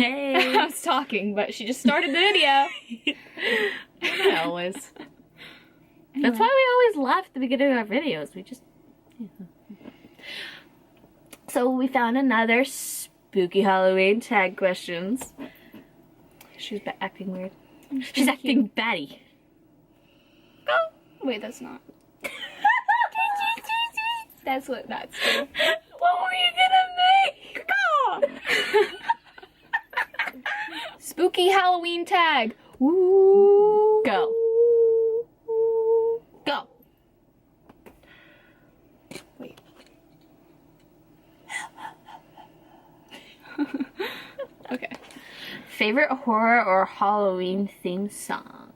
Hey. I was talking, but she just started the video. I always. That's why we always laugh at the beginning of our videos. We just... Yeah. So we found another spooky Halloween tag questions. She's acting weird. She's acting batty. Go. Wait, that's not. That's what that's. What were you gonna make? Spooky Halloween tag. Woo. Go. Go. Wait. Okay. Favorite horror or Halloween themed song?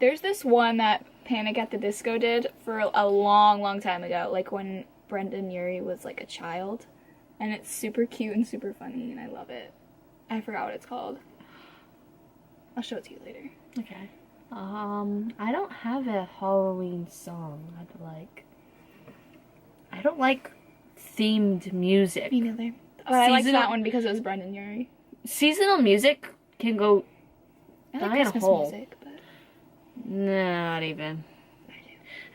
There's this one that Panic at the Disco did for a long time ago, like when Brendan Urie was like a child, and it's super cute and super funny, and I love it. I forgot what it's called. I'll show it to you later. Okay. I don't have a Halloween song I'd like. I don't like themed music. Me neither. Oh, I liked that one because it was Brendan Urie. Seasonal music can go I die like in a Christmas hole. music, but Not even. I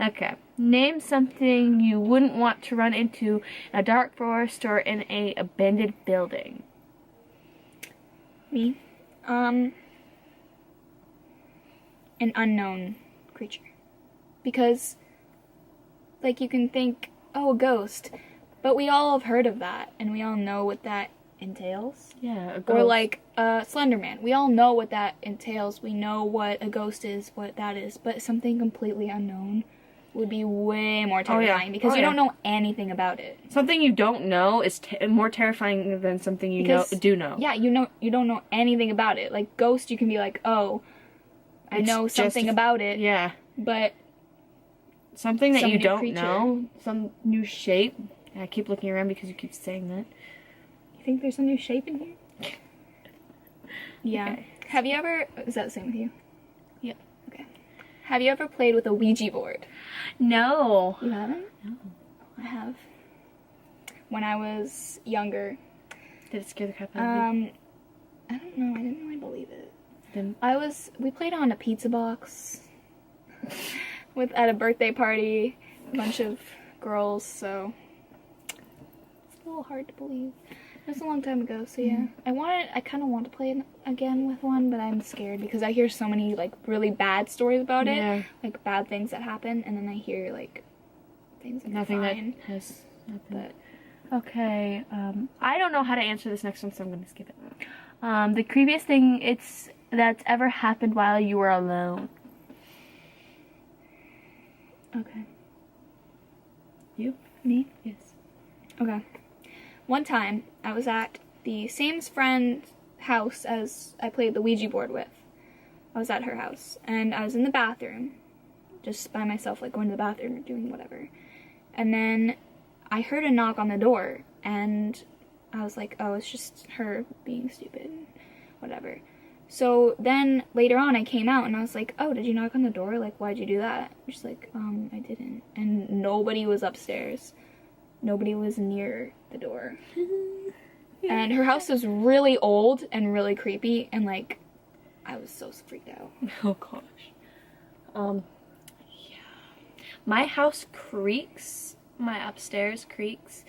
do. Okay. Name something you wouldn't want to run into in a dark forest or in a abandoned building. Me? An unknown creature. Because, like, you can think, oh, a ghost. But we all have heard of that, and we all know what that entails. Yeah, a Or ghost. like, Slender Man. We all know what that entails. We know what a ghost is, what that is. But something completely unknown would be way more terrifying because you don't know anything about it. Something you don't know is more terrifying than something you do know. Yeah, you don't know anything about it. Like ghost, you can be like, oh, I It's know something just- about it. Yeah. But Something that some you new don't creature. know. Some new shape. I keep looking around because you keep saying that. you think there's a new shape in here? Yeah. Okay. Have you ever? Is that the same with you? Yep. Okay. Have you ever played with a Ouija board? No. You haven't? No. I have. When I was younger. Did it scare the crap out of you? I don't know. I didn't really believe it. Then We played on a pizza box at a birthday party, a bunch of girls, so it's a little hard to believe. It was a long time ago, so yeah. I kind of want to play it again with one, but I'm scared because I hear so many like really bad stories about Yeah. it, like bad things that happen, and then I hear like things that Nothing are that fine. has happened. But Okay, I don't know how to answer this next one, so I'm going to skip it. The creepiest thing that's ever happened while you were alone. okay, You? me. Yes. Okay. One time, I was at the same friend's house as I played the Ouija board with. I was at her house, and I was in the bathroom, just by myself, like going to the bathroom or doing whatever. And then I heard a knock on the door, and I was like, oh, it's just her being stupid, whatever. So then later on, I came out and I was like, oh, did you knock on the door? Like, why'd you do that? She's like, I didn't. And nobody was upstairs. Nobody was near the door. And her house was really old and really creepy, and like, I was so freaked out. Oh gosh. Yeah. My house creaks. My upstairs creaks.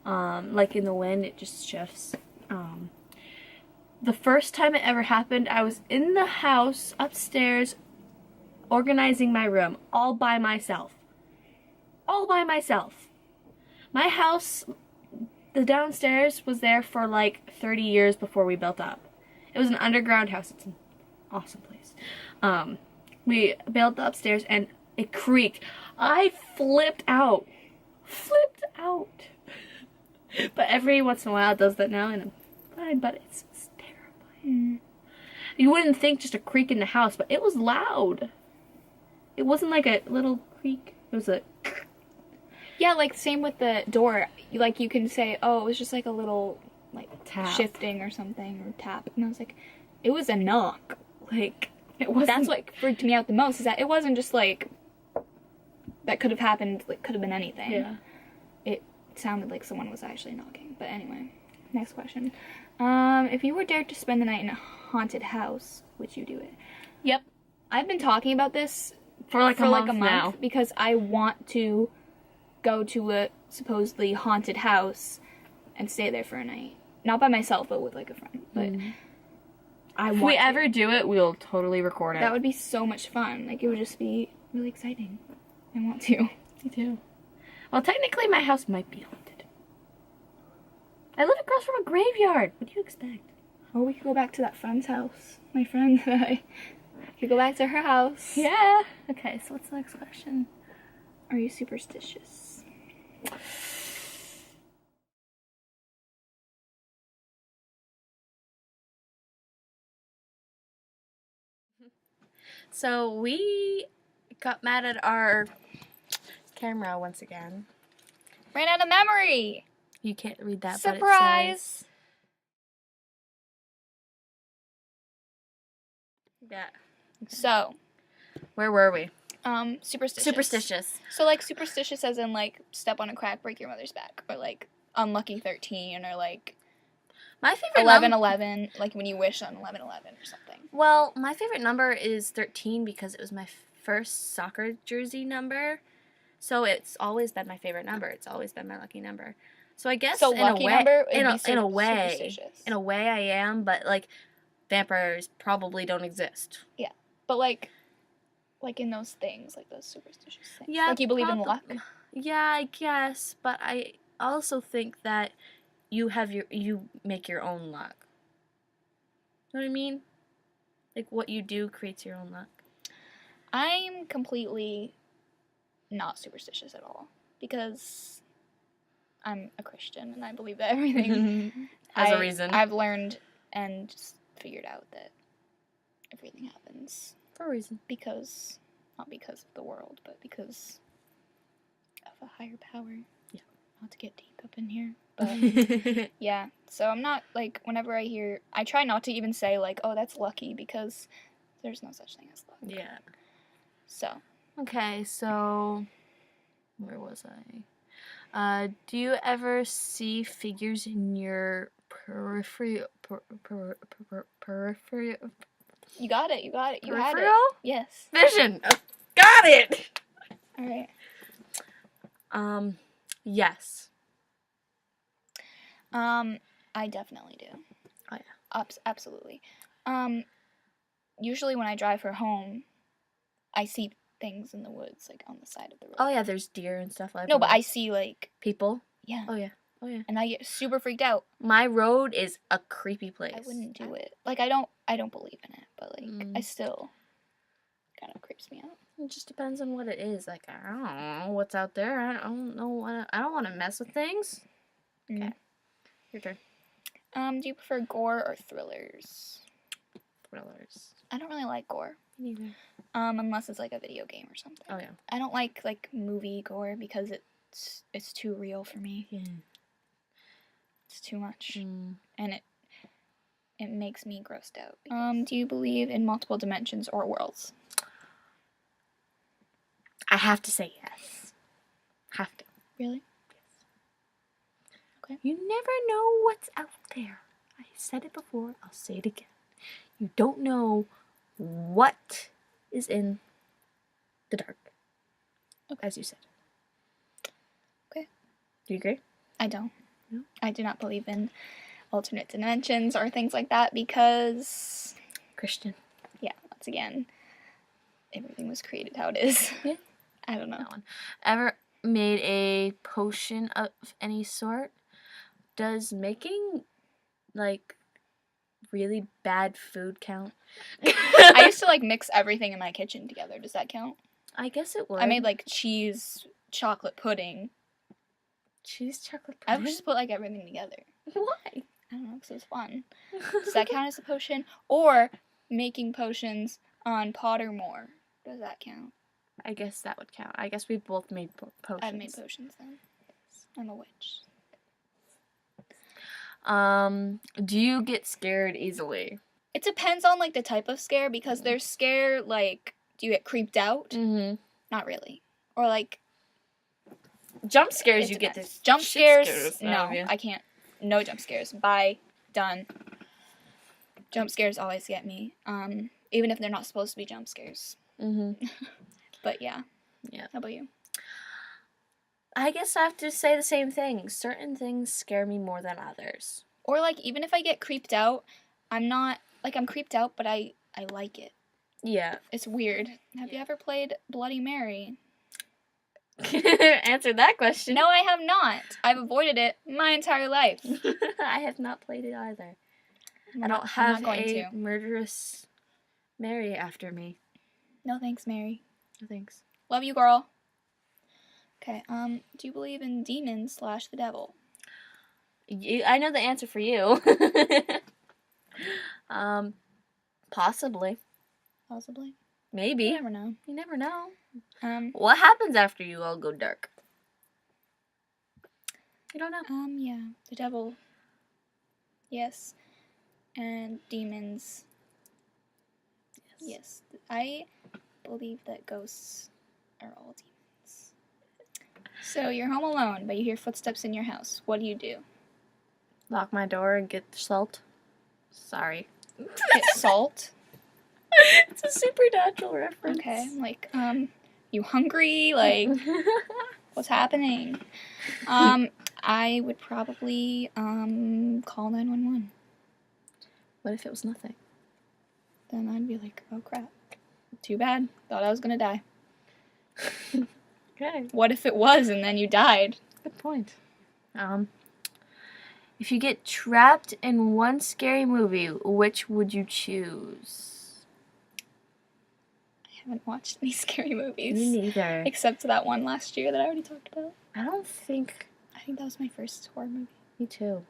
Like in the wind, it just shifts. The first time it ever happened, I was in the house upstairs organizing my room all by myself. All by myself. My house, the downstairs was there for like 30 years before we built up. It was an underground house. It's an awesome place. We built the upstairs and it creaked. I flipped out. Flipped out. But every once in a while it does that now and I'm fine, but it's terrifying. You wouldn't think just a creak in the house, but it was loud. It wasn't like a little creak. It was a... Yeah, like same with the door. Like you can say, oh, it was just like a little like Tap. shifting or something or tap, and I was like, it was a knock. Like It wasn't... that's what freaked me out the most. Is that it wasn't just like that could have happened. Like could have been anything. Yeah. It sounded like someone was actually knocking. But anyway. Next question. If you were dared to spend the night in a haunted house, would you do it? Yep. I've been talking about this For like a month now. because I want to go to a supposedly haunted house and stay there for a night. Not by myself, but with like a friend. But I want If we to. ever do it, we'll totally record it. That would be so much fun. Like, it would just be really exciting. I want to. Me too. Well, technically, my house might be haunted. I live across from a graveyard. What do you expect? Or we could go back to that friend's house. My friend, I could go back to her house. Yeah. Okay, so what's the next question? Are you superstitious? So we got mad at our camera once again. Ran out of memory! You can't read that, Surprise! but it says... Yeah. So, Where were we? superstitious. Superstitious. So, like, superstitious as in, like, step on a crack, break your mother's back. Or, like, unlucky 13, or, like, My favorite 11/11, like when you wish on 11/11 or something. Well, my favorite number is 13 because it was my first soccer jersey number. So it's always been my favorite number. It's always been my lucky number. So I guess So in lucky a way, number would in be a way, superstitious. in a way I am, but like vampires probably don't exist. But, like in those things, like those superstitious things. Yeah, Like you believe in luck. Yeah, I guess, but I also think that you make your own luck. You know what I mean? Like what you do creates your own luck. I'm completely not superstitious at all because I'm a Christian and I believe that everything Has a reason. I've learned and just figured out that everything happens For a reason. because not because of the world, but because of a higher power. Yeah. Not to get deep up in here. But yeah, so I'm not, like, whenever I try not to even say, like, oh, that's lucky, because there's no such thing as luck. Yeah. So. Okay, so where was I? Do you ever see figures in your periphery? Periphery? You got it, you had it. Peripheral? Yes. Vision. Got it. Alright. Yes. I definitely do. Oh yeah. Absolutely. Usually when I drive her home, I see things in the woods, like, on the side of the road. Oh yeah, there's deer and stuff like that. No, but I see, like, people. yeah. Oh yeah. Oh yeah. And I get super freaked out. My road is a creepy place. I wouldn't do it. Like, I don't believe in it, but, like, I still kind of creeps me out. It just depends on what it is. Like, I don't know what's out there. I don't know what. I don't want to mess with things. Okay. Your turn. Do you prefer gore or thrillers? Thrillers. I don't really like gore. Neither. Unless it's like a video game or something. Oh yeah. I don't like movie gore because it's too real for me. Yeah. It's too much. And it makes me grossed out. Do you believe in multiple dimensions or worlds? I have to say yes. Have to. Really? Yes. Okay. You never know what's out there. I said it before. I'll say it again. You don't know what is in the dark. Okay. As you said. Okay. Do you agree? I don't. No? I do not believe in alternate dimensions or things like that because, Christian. yeah, once again, everything was created how it is. Yeah. I don't know. That one. Ever made a potion of any sort? Does making, like, really bad food count? I used to, like, mix everything in my kitchen together. Does that count? I guess it would. I made, like, cheese chocolate pudding. Cheese chocolate I pudding? would just put, like, everything together. Why? I don't know, because it was fun. Does that count as a potion? Or making potions on Pottermore. Does that count? I guess that would count. I guess we both made potions. I've made potions then. I'm a witch. Do you get scared easily? It depends on, like, the type of scare, because there's scare, like, do you get creeped out? Mm-hmm. Not really. Or, like, Jump scares, it you get depends. this Jump shit scares, no, out of you. I can't. no jump scares. Bye. Done. Jump scares always get me. Even if they're not supposed to be jump scares. Mm-hmm. But yeah. Yeah. How about you? I guess I have to say the same thing. Certain things scare me more than others. Or like even if I get creeped out, I'm not like I'm creeped out, but I like it. Yeah. It's weird. Have you ever played Bloody Mary? Answer that question. No, I have not. I've avoided it my entire life. I have not played it either. I I'm don't not have going a to. murderous Mary after me. No thanks, Mary. No thanks. Love you, girl. Okay, do you believe in demons / the devil? I know the answer for you. Possibly. Possibly. Maybe. You never know. You never know. Um, What happens after you all go dark? You don't know. yeah. The devil. Yes. And demons. Yes. I believe that ghosts are all demons. So you're home alone, but you hear footsteps in your house. What do? Lock my door and get salt. Sorry. Get salt? It's a supernatural reference. Okay. Like, you hungry? Like, what's happening? I would probably, call 911. What if it was nothing? Then I'd be like, oh crap. Too bad. Thought I was gonna die. Okay. What if it was and then you died? Good point. If you get trapped in one scary movie, which would you choose? I haven't watched any scary movies. Me neither. Except that one last year that I already talked about. I don't think. I think that was my first horror movie. Me too.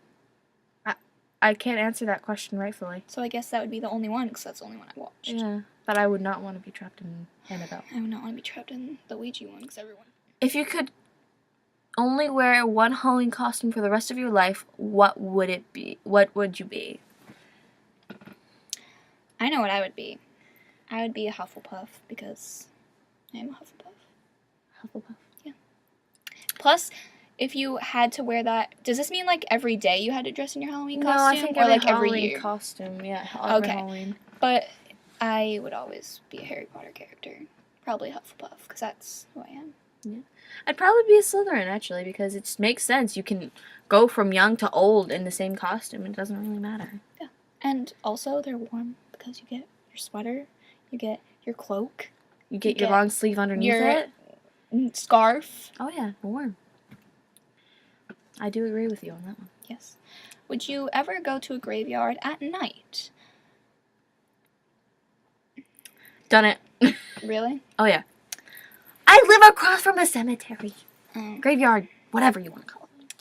I can't answer that question rightfully. So I guess that would be the only one, because that's the only one I watched. Yeah, but I would not want to be trapped in Annabelle. I would not want to be trapped in the Ouija one, because everyone... If you could only wear one Halloween costume for the rest of your life, what would it be? What would you be? I know what I would be. I would be a Hufflepuff, because I am a Hufflepuff. Hufflepuff. Yeah. Plus, if you had to wear that, does this mean like every day you had to dress in your Halloween costume? No, I think or every like Halloween every year? costume. Yeah, every Okay. Halloween. But I would always be a Harry Potter character. Probably Hufflepuff, because that's who I am. Yeah. I'd probably be a Slytherin, actually, because it makes sense. You can go from young to old in the same costume. It doesn't really matter. Yeah. And also, they're warm, because you get your sweater, you get your cloak, You get your long sleeve underneath your it. Scarf. Oh, yeah, warm. I do agree with you on that one. Yes. Would you ever go to a graveyard at night? Done it. Really? Oh, yeah. I live across from a cemetery. Oh. Graveyard, whatever you want to call it.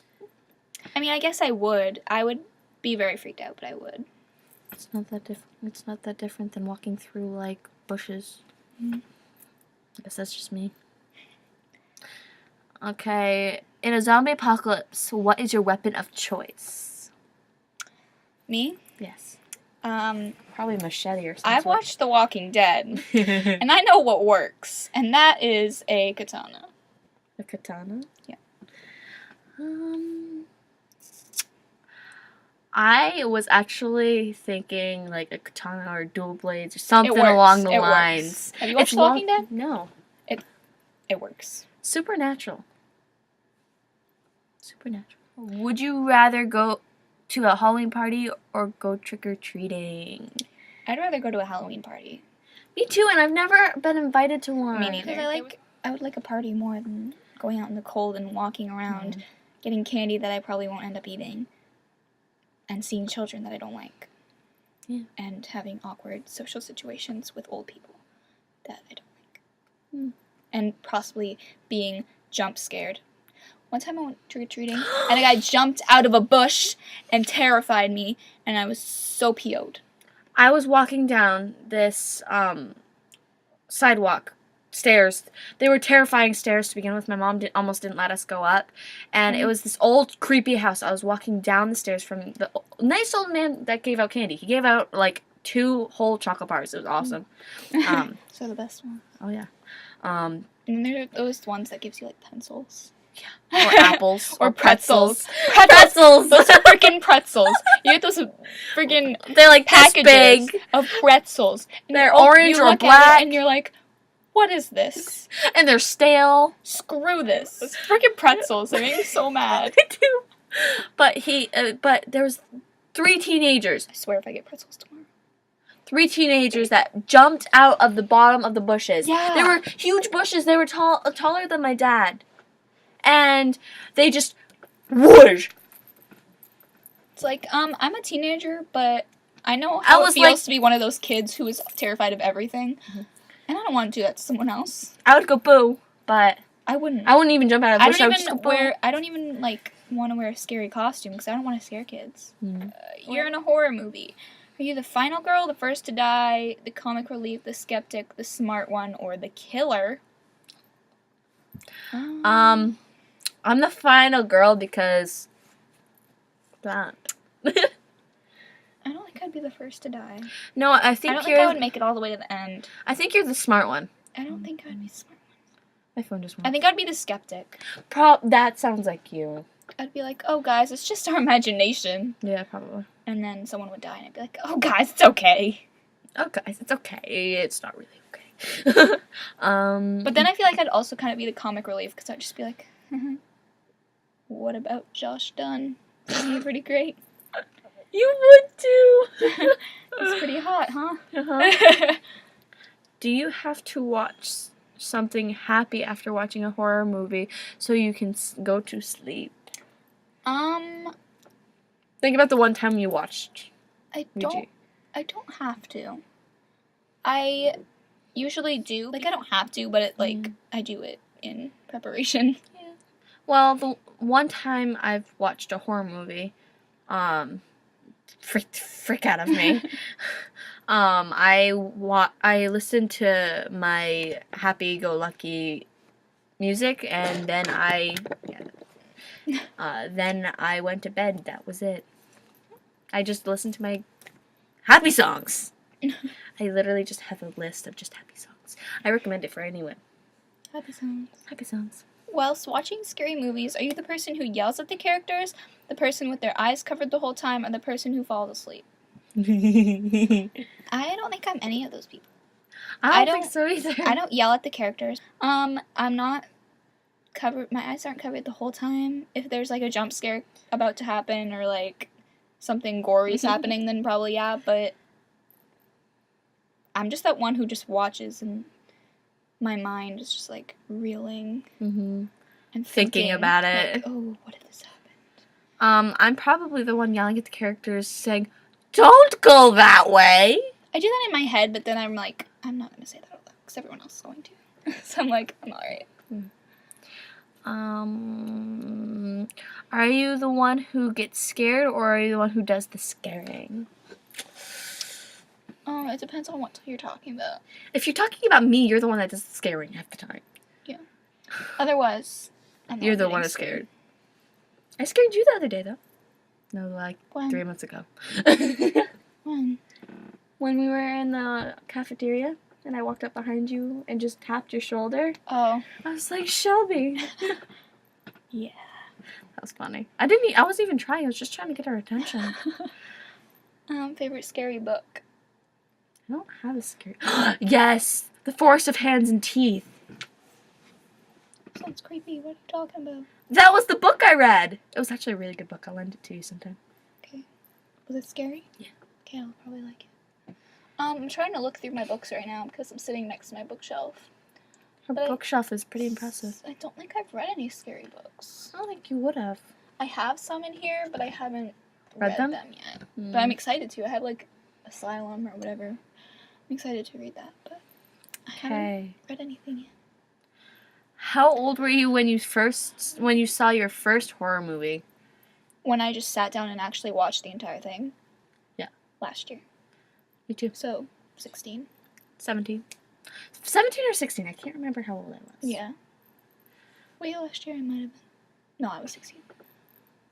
I mean, I guess I would. I would be very freaked out, but I would. It's not that different. It's not that different than walking through, like, bushes. Mm-hmm. I guess that's just me. Okay. In a zombie apocalypse, what is your weapon of choice? Me? Yes. Probably machete or something. I've watched The Walking Dead, and I know what works, and that is a katana. A katana? Yeah. I was actually thinking like a katana or dual blades or something along the lines. Works. Have you watched The Walking Dead? No. It works. Supernatural. Would you rather go to a Halloween party or go trick-or-treating? I'd rather go to a Halloween party. Me too, and I've never been invited to one. Me neither. I would like a party more than going out in the cold and walking around, getting candy that I probably won't end up eating, and seeing children that I don't like. Yeah. And having awkward social situations with old people that I don't like. And possibly being jump scared. One time I went trick-or-treating, and a guy jumped out of a bush and terrified me, and I was so PO'd. I was walking down this sidewalk, stairs. They were terrifying stairs to begin with. My mom almost didn't let us go up. And it was this old, creepy house. I was walking down the stairs from the nice old man that gave out candy. He gave out, like, 2 whole chocolate bars. It was awesome. So the best ones. Oh, yeah. And then there are those ones that gives you, like, pencils. Or apples. Or pretzels. Pretzels! Those are freaking pretzels. You get those freaking They're like packages this big. of pretzels. And They're you orange you or look at black. it and you're like, what is this? And they're stale. Screw this. Those freaking pretzels. They make me so mad. I do. But there was 3 teenagers. I swear if I get pretzels tomorrow. 3 teenagers that jumped out of the bottom of the bushes. Yeah. They were huge bushes. They were taller than my dad. And they just whoosh. It's like, I'm a teenager, but I know how it feels to be one of those kids who is terrified of everything. Mm-hmm. And I don't want to do that to someone else. I would go boo, but I wouldn't. I wouldn't even jump out of the bush. I don't even like want to wear a scary costume because I don't want to scare kids. Mm. You're in a horror movie. Are you the final girl, the first to die, the comic relief, the skeptic, the smart one, or the killer? I'm the final girl because that. I don't think I'd be the first to die. No, I think I would make it all the way to the end. I think you're the smart one. I don't think I'd be smart. My phone just went. I think I'd be the skeptic. That sounds like you. I'd be like, oh guys, it's just our imagination. Yeah, probably. And then someone would die and I'd be like, oh guys, it's okay. Oh guys, it's okay. It's not really okay. But then I feel like I'd also kind of be the comic relief because I'd just be like, what about Josh Dunn? Isn't he pretty great? You would too. He's pretty hot, huh? Uh-huh. Do you have to watch something happy after watching a horror movie so you can go to sleep? Think about the one time you watched. I don't have to. I usually do. Like, I don't have to, but I do it in preparation. Yeah. Well, the one time I've watched a horror movie, frick out of me. I listened to my happy-go-lucky music, and then I went to bed. That was it. I just listened to my happy songs. I literally just have a list of just happy songs. I recommend it for anyone. Happy songs. Happy songs. Whilst watching scary movies, are you the person who yells at the characters, the person with their eyes covered the whole time, or the person who falls asleep? I don't think I'm any of those people. I don't think so either. I don't yell at the characters. I'm not covered. My eyes aren't covered the whole time. If there's like a jump scare about to happen or like something gory is happening, then probably yeah. But I'm just that one who just watches and my mind is just like reeling and thinking about it. Like, oh, what if this happened? I'm probably the one yelling at the characters, saying, "Don't go that way." I do that in my head, but then I'm like, I'm not gonna say that out loud because everyone else is going to. So I'm like, I'm alright. Are you the one who gets scared, or are you the one who does the scaring? It depends on what you're talking about. If you're talking about me, you're the one that does the scaring half the time. Yeah. Otherwise, you're the one who's scared. I scared you the other day, though. No, like when? 3 months ago. When? When we were in the cafeteria, and I walked up behind you and just tapped your shoulder. Oh. I was like, Shelby. Yeah. That was funny. I wasn't even trying. I was just trying to get her attention. Favorite scary book? I don't have a scary... Yes! The Forest of Hands and Teeth. Sounds creepy. What are you talking about? That was the book I read. It was actually a really good book. I'll lend it to you sometime. Okay. Was it scary? Yeah. Okay, I'll probably like it. I'm trying to look through my books right now because I'm sitting next to my bookshelf. Her bookshelf is pretty impressive. I don't think I've read any scary books. I don't think you would have. I have some in here, but I haven't read them yet. Mm. But I'm excited to. I have like Asylum or whatever. I'm excited to read that, but I haven't read anything yet. How old were you when you saw your first horror movie? When I just sat down and actually watched the entire thing. Yeah. Last year. Me too. So, 16. 17. 17 or 16. I can't remember how old I was. Yeah. Wait, last year I might have been. No, I was 16.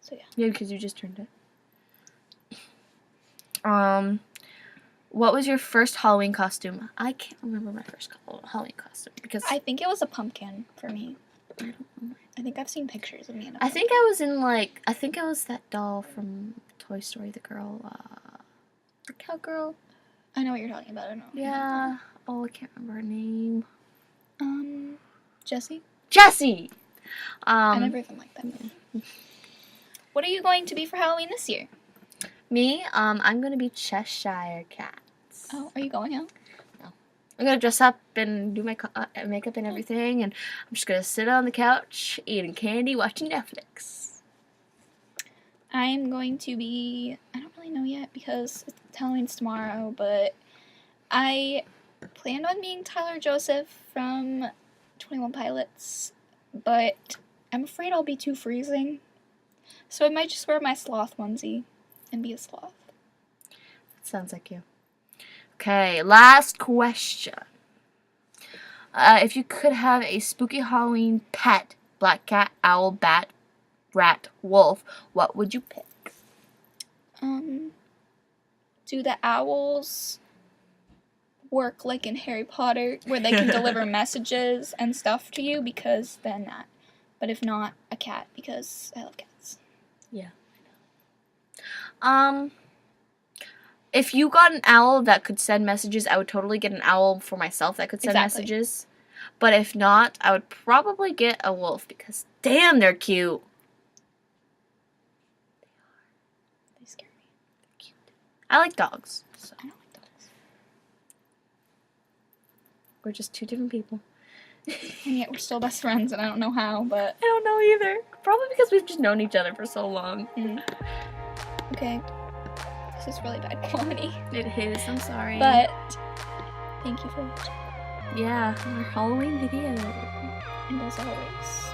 So, yeah. Yeah, because you just turned it. What was your first Halloween costume? I can't remember my first Halloween costume because I think it was a pumpkin for me. I think I've seen pictures of me and I think I was in like, I think I was that doll from Toy Story, the girl, the cowgirl. I know what you're talking about. I don't know. Yeah. Oh, I can't remember her name. Jessie? Jessie! I never even liked that movie. What are you going to be for Halloween this year? Me, I'm gonna be Cheshire Cats. Oh, are you going out? I'm gonna dress up and do my makeup and everything, and I'm just gonna sit on the couch, eating candy, watching Netflix. I'm going to be, I don't really know yet because Halloween's tomorrow, but I planned on being Tyler Joseph from 21 Pilots, but I'm afraid I'll be too freezing. So I might just wear my sloth onesie and be a sloth. That sounds like you. Okay, last question. If you could have a spooky Halloween pet, black cat, owl, bat, rat, wolf, what would you pick? Do the owls work like in Harry Potter, where they can deliver messages and stuff to you? Because then that. But if not, a cat, because I love cats. Yeah, I know. If you got an owl that could send messages, I would totally get an owl for myself that could send messages. But if not, I would probably get a wolf because damn, they're cute. They scare me. They're cute. I like dogs. So. I don't like dogs. We're just two different people. And yet we're still best friends, and I don't know how, but... I don't know either. Probably because we've just known each other for so long. Okay. This is really bad quality. It is, I'm sorry. But, thank you for watching. Yeah, our Halloween video. And as always,